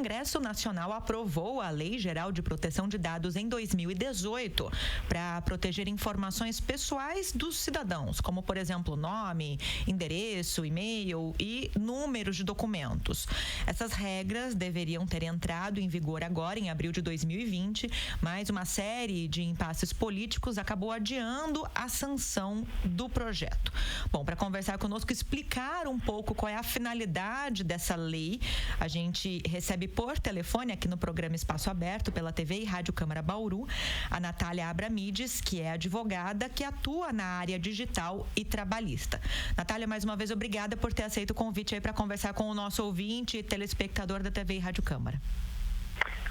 Congresso Nacional aprovou a Lei Geral de Proteção de Dados em 2018 para proteger informações pessoais dos cidadãos, como, por exemplo, nome, endereço, e-mail e números de documentos. Essas regras deveriam ter entrado em vigor agora, em abril de 2020, mas uma série de impasses políticos acabou adiando a sanção do projeto. Bom, para conversar conosco, explicar um pouco qual é a finalidade dessa lei, a gente recebe por telefone aqui no programa Espaço Aberto, pela TV e Rádio Câmara Bauru, a Natália Abramides, que é advogada que atua na área digital e trabalhista. Natália, mais uma vez, obrigada por ter aceito o convite aí para conversar com o nosso ouvinte e telespectador da TV e Rádio Câmara.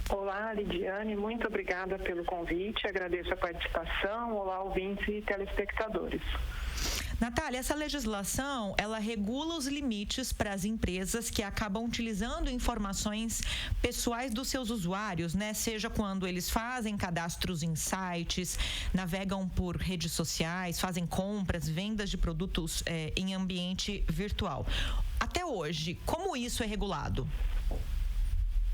Olá, Lidiane, muito obrigada pelo convite, agradeço a participação. Olá, ouvintes e telespectadores. Natália, essa legislação, ela regula os limites para as empresas que acabam utilizando informações pessoais dos seus usuários, né? Seja quando eles fazem cadastros em sites, navegam por redes sociais, fazem compras, vendas de produtos em ambiente virtual. Até hoje, como isso é regulado?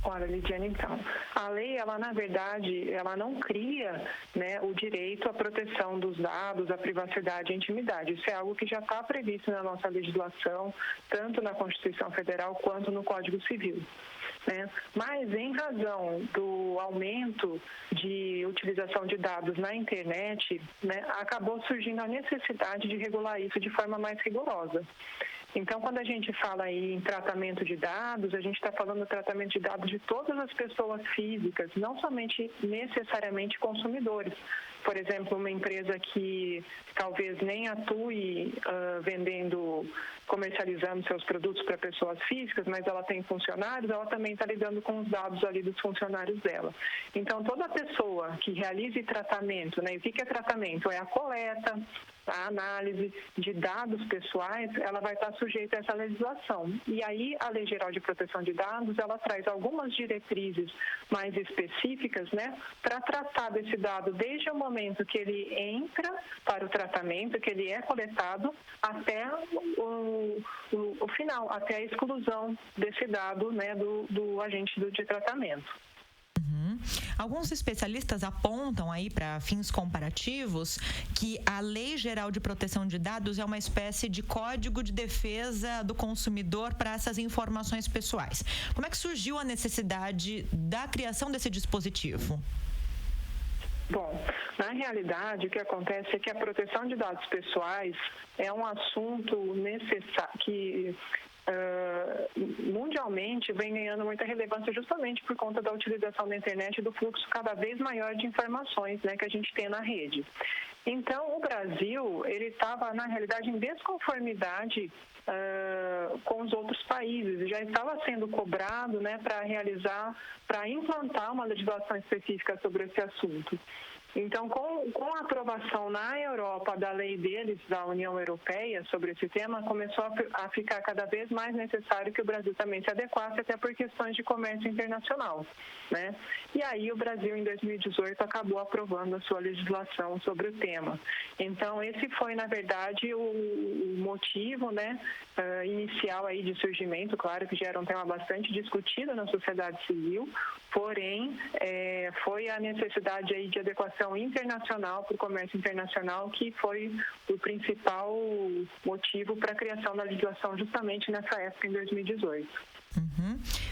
Olha, Lidiane, então, a lei, ela na verdade, ela não cria, né, o direito à proteção dos dados, à privacidade e à intimidade. Isso é algo que já está previsto na nossa legislação, tanto na Constituição Federal quanto no Código Civil. Né? Mas, em razão do aumento de utilização de dados na internet, né, acabou surgindo a necessidade de regular isso de forma mais rigorosa. Então, quando a gente fala aí em tratamento de dados, a gente está falando do tratamento de dados de todas as pessoas físicas, não somente necessariamente consumidores. Por exemplo, uma empresa que talvez nem atue comercializando seus produtos para pessoas físicas, mas ela tem funcionários, ela também está lidando com os dados ali dos funcionários dela. Então, toda pessoa que realize tratamento, né? E o que é tratamento? É a coleta, a análise de dados pessoais, ela vai estar sujeita a essa legislação. E aí, a Lei Geral de Proteção de Dados, ela traz algumas diretrizes mais específicas, né, para tratar desse dado desde o momento que ele entra para o tratamento, que ele é coletado, até o final, até a exclusão desse dado, né, do agente de tratamento. Alguns especialistas apontam aí para fins comparativos que a Lei Geral de Proteção de Dados é uma espécie de código de defesa do consumidor para essas informações pessoais. Como é que surgiu a necessidade da criação desse dispositivo? Bom, na realidade, o que acontece é que a proteção de dados pessoais é um assunto necessário que mundialmente vem ganhando muita relevância justamente por conta da utilização da internet e do fluxo cada vez maior de informações, né, que a gente tem na rede. Então, o Brasil, ele estava, na realidade, em desconformidade com os outros países. Já estava sendo cobrado, né, para implantar uma legislação específica sobre esse assunto. Então, com a aprovação na Europa da lei deles, da União Europeia, sobre esse tema, começou a ficar cada vez mais necessário que o Brasil também se adequasse, até por questões de comércio internacional, né? E aí o Brasil, em 2018, acabou aprovando a sua legislação sobre o tema. Então, esse foi, na verdade, o motivo, né, inicial aí de surgimento. Claro que já era um tema bastante discutido na sociedade civil, porém, foi a necessidade aí de adequação internacional para o comércio internacional que foi o principal motivo para a criação da legislação justamente nessa época, em 2018.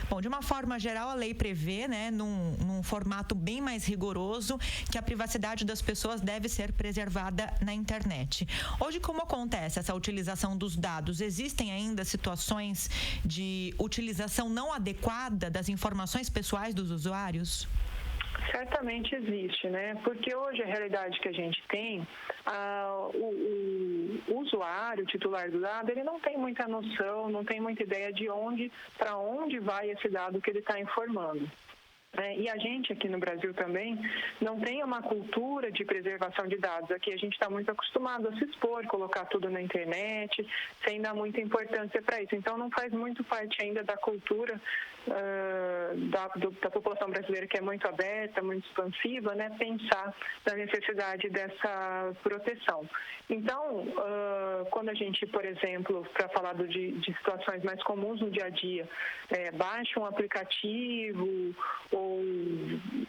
Bom, de uma forma geral, a lei prevê, né, num formato bem mais rigoroso, que a privacidade das pessoas deve ser preservada na internet. Hoje, como acontece essa utilização dos dados? Existem ainda situações de utilização não adequada das informações pessoais dos usuários? Certamente existe, né? Porque hoje a realidade que a gente tem, o usuário, o titular do dado, ele não tem muita noção, não tem muita ideia de para onde vai esse dado que ele está informando. E a gente aqui no Brasil também não tem uma cultura de preservação de dados. Aqui a gente está muito acostumado a se expor, colocar tudo na internet, sem dar muita importância para isso. Então não faz muito parte ainda da cultura da população brasileira, que é muito aberta, muito expansiva, né, pensar na necessidade dessa proteção. Então, quando a gente, por exemplo, para falar de situações mais comuns no dia a dia, baixa um aplicativo ou,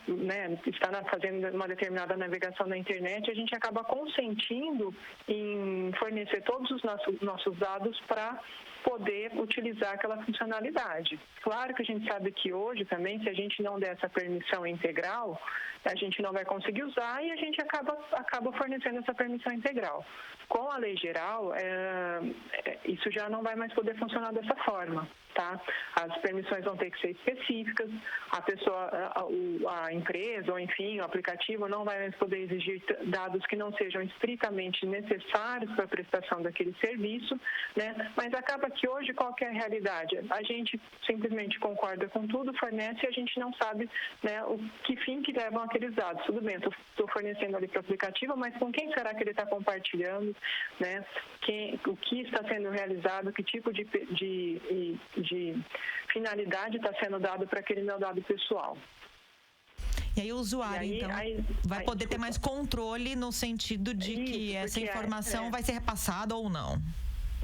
né, está fazendo uma determinada navegação na internet, a gente acaba consentindo em fornecer todos os nossos dados para poder utilizar aquela funcionalidade. Claro que a gente sabe que hoje também, se a gente não der essa permissão integral, a gente não vai conseguir usar e a gente acaba fornecendo essa permissão integral. Com a lei geral, isso já não vai mais poder funcionar dessa forma, tá? As permissões vão ter que ser específicas, a pessoa, a empresa, ou enfim, o aplicativo não vai mais poder exigir dados que não sejam estritamente necessários para a prestação daquele serviço, né? Mas acaba que hoje qual que é a realidade? A gente simplesmente concorda com tudo, fornece e a gente não sabe, né, o que fim que levam aqueles dados. Tudo bem, estou fornecendo ali para o aplicativo, mas com quem será que ele está compartilhando, né? O que está sendo realizado, que tipo de finalidade está sendo dado para aquele meu dado pessoal. E aí o usuário, vai poder ter mais controle no sentido de que essa informação vai ser repassada ou não.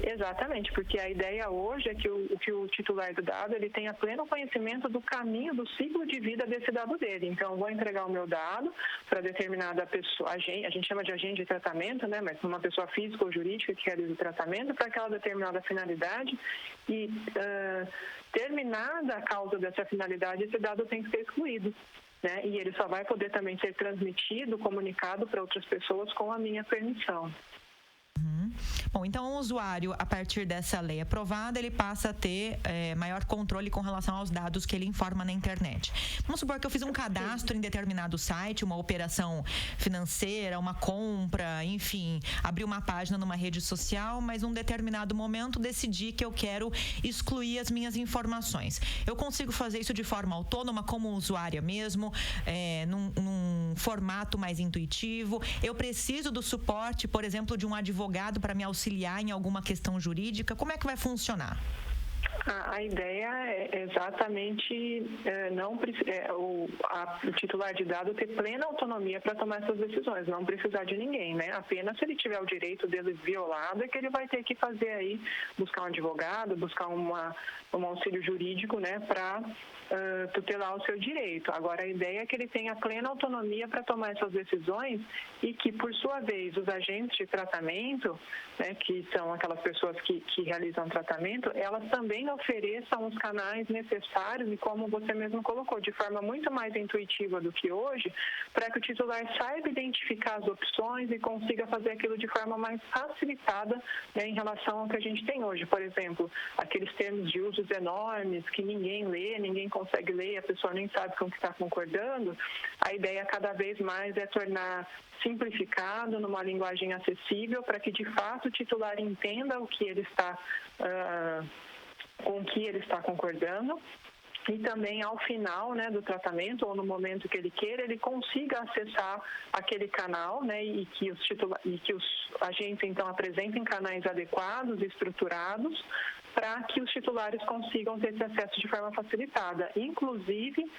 Exatamente, porque a ideia hoje é que o titular do dado ele tenha pleno conhecimento do caminho, do ciclo de vida desse dado dele. Então, eu vou entregar o meu dado para determinada pessoa, a gente chama de agente de tratamento, né? Mas uma pessoa física ou jurídica que realiza o tratamento para aquela determinada finalidade e terminada a causa dessa finalidade, esse dado tem que ser excluído. Né? E ele só vai poder também ser transmitido, comunicado para outras pessoas com a minha permissão. Bom, então o usuário, a partir dessa lei aprovada, ele passa a ter maior controle com relação aos dados que ele informa na internet. Vamos supor que eu fiz um cadastro em determinado site, uma operação financeira, uma compra, enfim, abri uma página numa rede social, mas num determinado momento decidi que eu quero excluir as minhas informações. Eu consigo fazer isso de forma autônoma, como usuária mesmo, num formato mais intuitivo. Eu preciso do suporte, por exemplo, de um advogado para me auxiliar em alguma questão jurídica. Como é que vai funcionar? A ideia é exatamente o titular de dado ter plena autonomia para tomar essas decisões, não precisar de ninguém, né? Apenas se ele tiver o direito dele violado é que ele vai ter que fazer aí, buscar um advogado, buscar um auxílio jurídico, né, para tutelar o seu direito. Agora, a ideia é que ele tenha plena autonomia para tomar essas decisões e que, por sua vez, os agentes de tratamento, né, que são aquelas pessoas que realizam tratamento, elas também ofereçam os canais necessários e, como você mesmo colocou, de forma muito mais intuitiva do que hoje, para que o titular saiba identificar as opções e consiga fazer aquilo de forma mais facilitada, né, em relação ao que a gente tem hoje. Por exemplo, aqueles termos de usos enormes que ninguém lê, ninguém consegue ler, a pessoa nem sabe com o que está concordando. A ideia cada vez mais é tornar simplificado, numa linguagem acessível, para que de fato o titular entenda o que ele está com o que ele está concordando. E também ao final, né, do tratamento ou no momento que ele queira, ele consiga acessar aquele canal, né, e que os agentes então apresentem canais adequados e estruturados para que os titulares consigam ter esse acesso de forma facilitada. Inclusive,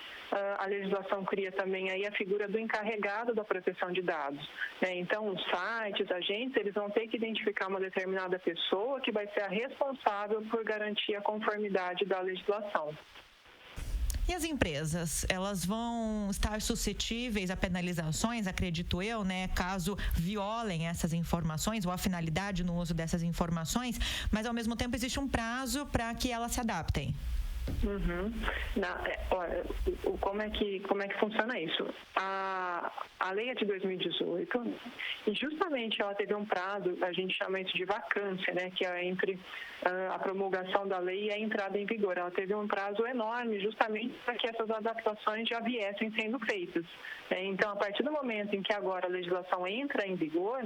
a legislação cria também aí a figura do encarregado da proteção de dados, né? Então, os sites, agentes, eles vão ter que identificar uma determinada pessoa que vai ser a responsável por garantir a conformidade da legislação. E as empresas, elas vão estar suscetíveis a penalizações, acredito eu, né, caso violem essas informações ou a finalidade no uso dessas informações, mas ao mesmo tempo existe um prazo para que elas se adaptem. Olha, como é que funciona isso? A lei é de 2018 e justamente ela teve um prazo, a gente chama isso de vacância, né, que é entre a promulgação da lei e a entrada em vigor. Ela teve um prazo enorme justamente para que essas adaptações já viessem sendo feitas. Então, a partir do momento em que agora a legislação entra em vigor,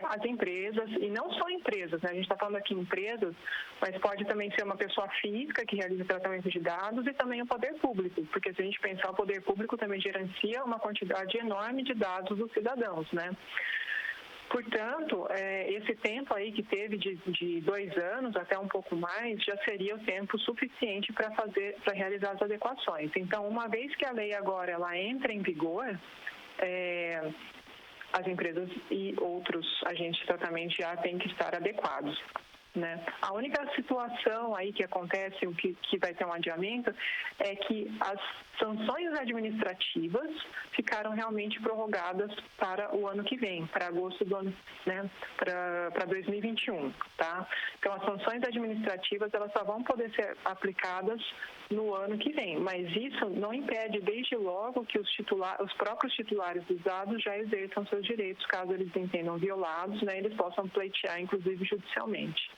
as empresas, e não só empresas, né? A gente está falando aqui empresas, mas pode também ser uma pessoa física que realiza tratamento de dados e também o poder público, porque se a gente pensar, o poder público também gerencia uma quantidade enorme de dados dos cidadãos, né? Portanto, esse tempo aí que teve de 2 anos até um pouco mais, já seria o tempo suficiente para realizar as adequações. Então, uma vez que a lei agora ela entra em vigor, as empresas e outros agentes de tratamento já têm que estar adequados, né? A única situação aí que acontece, o que vai ter um adiamento, é que as sanções administrativas ficaram realmente prorrogadas para o ano que vem, para agosto do ano, né, para 2021, tá? Então, as sanções administrativas, elas só vão poder ser aplicadas no ano que vem, mas isso não impede, desde logo, que os próprios titulares dos dados já exerçam seus direitos, caso eles entendam violados, né, eles possam pleitear, inclusive, judicialmente.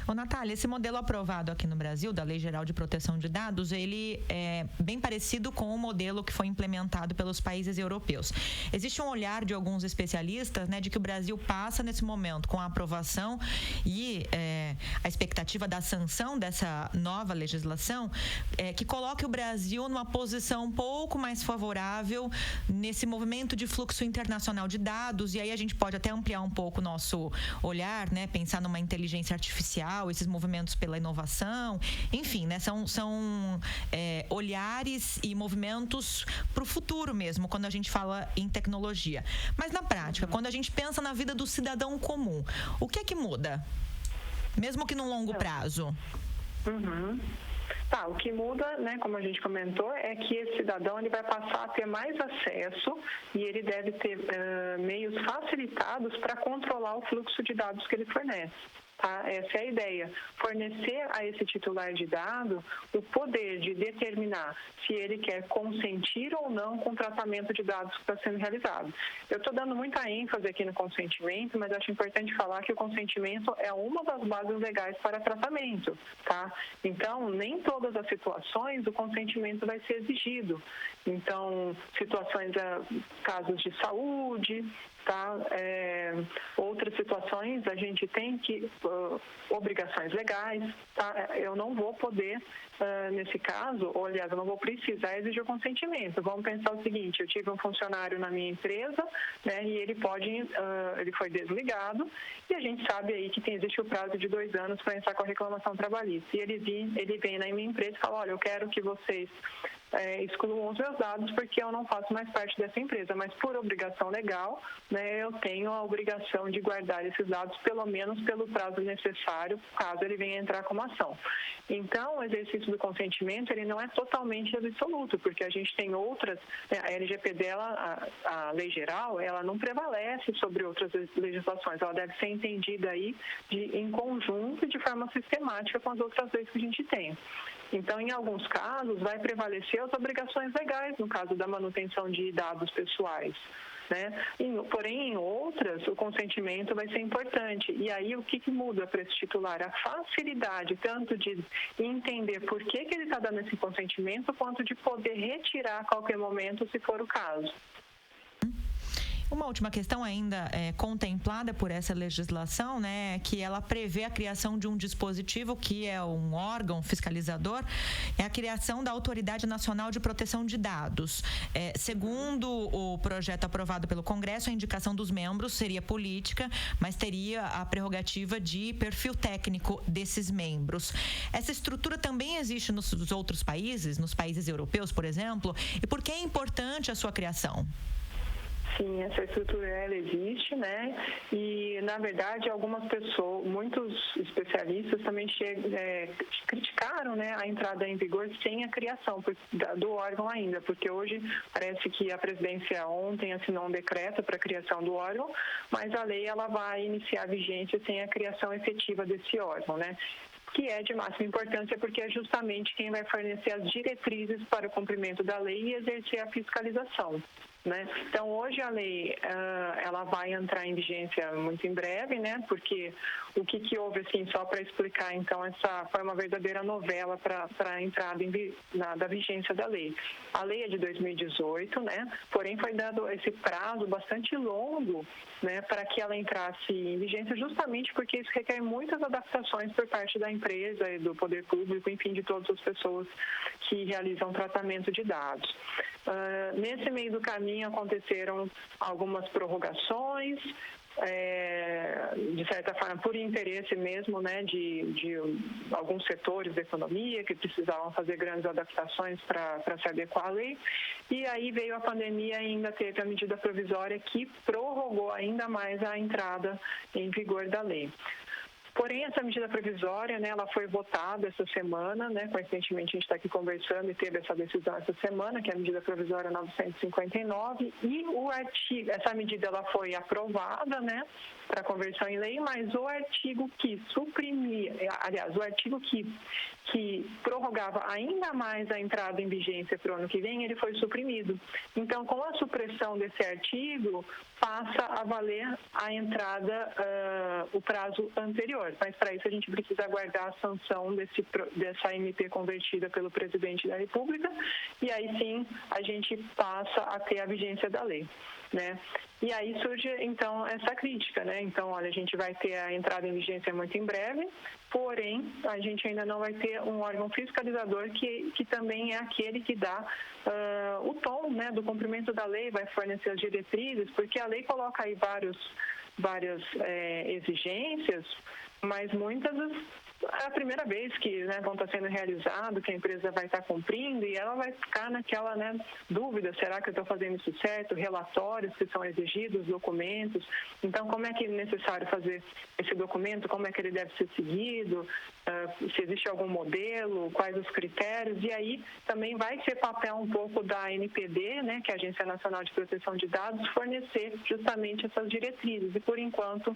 Ô, Natália, esse modelo aprovado aqui no Brasil, da Lei Geral de Proteção de Dados, ele é bem parecido com o modelo que foi implementado pelos países europeus. Existe um olhar de alguns especialistas, né, de que o Brasil passa nesse momento com a aprovação e a expectativa da sanção dessa nova legislação, que coloque o Brasil numa posição um pouco mais favorável nesse movimento de fluxo internacional de dados, e aí a gente pode até ampliar um pouco o nosso olhar, né, pensar numa inteligência artificial, esses movimentos pela inovação, enfim, né, são olhares e movimentos para o futuro mesmo, quando a gente fala em tecnologia. Mas na prática, quando a gente pensa na vida do cidadão comum, o que é que muda? Mesmo que num longo prazo. O que muda, né, como a gente comentou, é que esse cidadão ele vai passar a ter mais acesso e ele deve ter meios facilitados para controlar o fluxo de dados que ele fornece. Tá? Essa é a ideia, fornecer a esse titular de dado o poder de determinar se ele quer consentir ou não com o tratamento de dados que está sendo realizado. Eu estou dando muita ênfase aqui no consentimento, mas acho importante falar que o consentimento é uma das bases legais para tratamento, tá? Então, nem todas as situações o consentimento vai ser exigido. Então, situações, casos de saúde, tá? Outras situações a gente tem que obrigações legais, tá? Eu não vou poder nesse caso, ou aliás, eu não vou precisar exigir o consentimento. Vamos pensar o seguinte: eu tive um funcionário na minha empresa, né, e ele foi desligado, e a gente sabe aí que existe o prazo de 2 anos para entrar com a reclamação trabalhista. E ele vem na minha empresa e fala: olha, eu quero que vocês excluam os meus dados porque eu não faço mais parte dessa empresa, mas por obrigação legal, né, eu tenho a obrigação de guardar esses dados pelo menos pelo prazo necessário, caso ele venha entrar com uma ação. Então, o exercício do consentimento, ele não é totalmente absoluto, porque a gente tem outras, né, a LGPD, a lei geral, ela não prevalece sobre outras legislações, ela deve ser entendida aí em conjunto e de forma sistemática com as outras leis que a gente tem. Então, em alguns casos, vai prevalecer as obrigações legais, no caso da manutenção de dados pessoais, né? Porém, em outras, o consentimento vai ser importante. E aí, o que muda para esse titular? A facilidade, tanto de entender por que ele está dando esse consentimento, quanto de poder retirar a qualquer momento, se for o caso. Uma última questão ainda contemplada por essa legislação, né, que ela prevê a criação de um dispositivo que é um órgão fiscalizador, é a criação da Autoridade Nacional de Proteção de Dados. Segundo o projeto aprovado pelo Congresso, a indicação dos membros seria política, mas teria a prerrogativa de perfil técnico desses membros. Essa estrutura também existe nos outros países, nos países europeus, por exemplo, e por que é importante a sua criação? Sim, essa estrutura ela existe, né? E, na verdade, algumas pessoas, muitos especialistas também criticaram, né, a entrada em vigor sem a criação do órgão ainda, porque hoje parece que a presidência ontem assinou um decreto para a criação do órgão, mas a lei ela vai iniciar vigência sem a criação efetiva desse órgão, né? Que é de máxima importância porque é justamente quem vai fornecer as diretrizes para o cumprimento da lei e exercer a fiscalização. né? Então, hoje a lei ela vai entrar em vigência muito em breve, né? Porque o que houve, assim, só para explicar, então, essa foi uma verdadeira novela para a entrada da vigência da lei. A lei é de 2018, né? Porém, foi dado esse prazo bastante longo, né, para que ela entrasse em vigência, justamente porque isso requer muitas adaptações por parte da empresa e do poder público, enfim, de todas as pessoas que realizam tratamento de dados. Nesse meio do caminho aconteceram algumas prorrogações, de certa forma por interesse mesmo, né, de alguns setores da economia que precisavam fazer grandes adaptações para se adequar à lei, e aí veio a pandemia e ainda teve a medida provisória que prorrogou ainda mais a entrada em vigor da lei. Porém, essa medida provisória, né, ela foi votada essa semana, né, coincidentemente a gente está aqui conversando e teve essa decisão essa semana, que é a medida provisória 959, e essa medida ela foi aprovada, né, para conversão em lei, mas o artigo que suprimia, aliás, o artigo que prorrogava ainda mais a entrada em vigência para o ano que vem, ele foi suprimido. Então, com a supressão desse artigo, passa a valer a entrada, o prazo anterior. Mas, para isso, a gente precisa aguardar a sanção dessa MP convertida pelo presidente da República, e aí sim a gente passa a ter a vigência da lei, né? E aí surge, então, essa crítica, né? Então, olha, a gente vai ter a entrada em vigência muito em breve, porém, a gente ainda não vai ter um órgão fiscalizador que também é aquele que dá o tom, né, do cumprimento da lei, vai fornecer as diretrizes, porque a lei coloca aí várias exigências, mas muitas é a primeira vez que, né, vão estar sendo realizado, que a empresa vai estar cumprindo, e ela vai ficar naquela, né, dúvida, será que eu estou fazendo isso certo? Relatórios que são exigidos, documentos. Então, como é que é necessário fazer esse documento? Como é que ele deve ser seguido? Se existe algum modelo? Quais os critérios? E aí também vai ser papel um pouco da NPD, né, que é a Agência Nacional de Proteção de Dados, fornecer justamente essas diretrizes. E, por enquanto,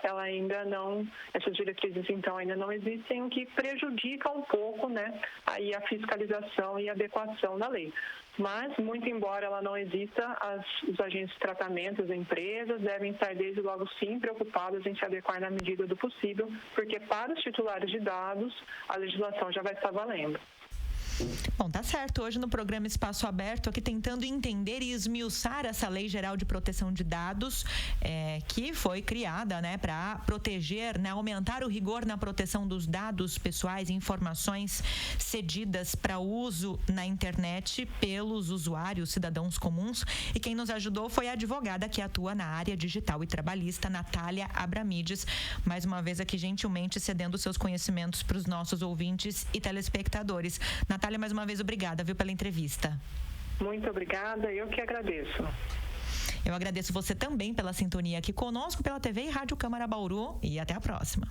ela ainda não, essas diretrizes, então, ainda não existem, o que prejudica um pouco, né, aí a fiscalização e adequação da lei. Mas, muito embora ela não exista, os agentes de tratamento, as empresas, devem estar desde logo sim preocupadas em se adequar na medida do possível, porque para os titulares de dados, a legislação já vai estar valendo. Bom, tá certo. Hoje no programa Espaço Aberto, aqui tentando entender e esmiuçar essa Lei Geral de Proteção de Dados, que foi criada, né, para proteger, né, aumentar o rigor na proteção dos dados pessoais e informações cedidas para uso na internet pelos usuários, cidadãos comuns. E quem nos ajudou foi a advogada que atua na área digital e trabalhista, Natália Abramides, mais uma vez aqui gentilmente cedendo seus conhecimentos para os nossos ouvintes e telespectadores. Natália, mais uma vez, obrigada, viu, pela entrevista. Muito obrigada, eu que agradeço. Eu agradeço você também pela sintonia aqui conosco, pela TV e Rádio Câmara Bauru, e até a próxima.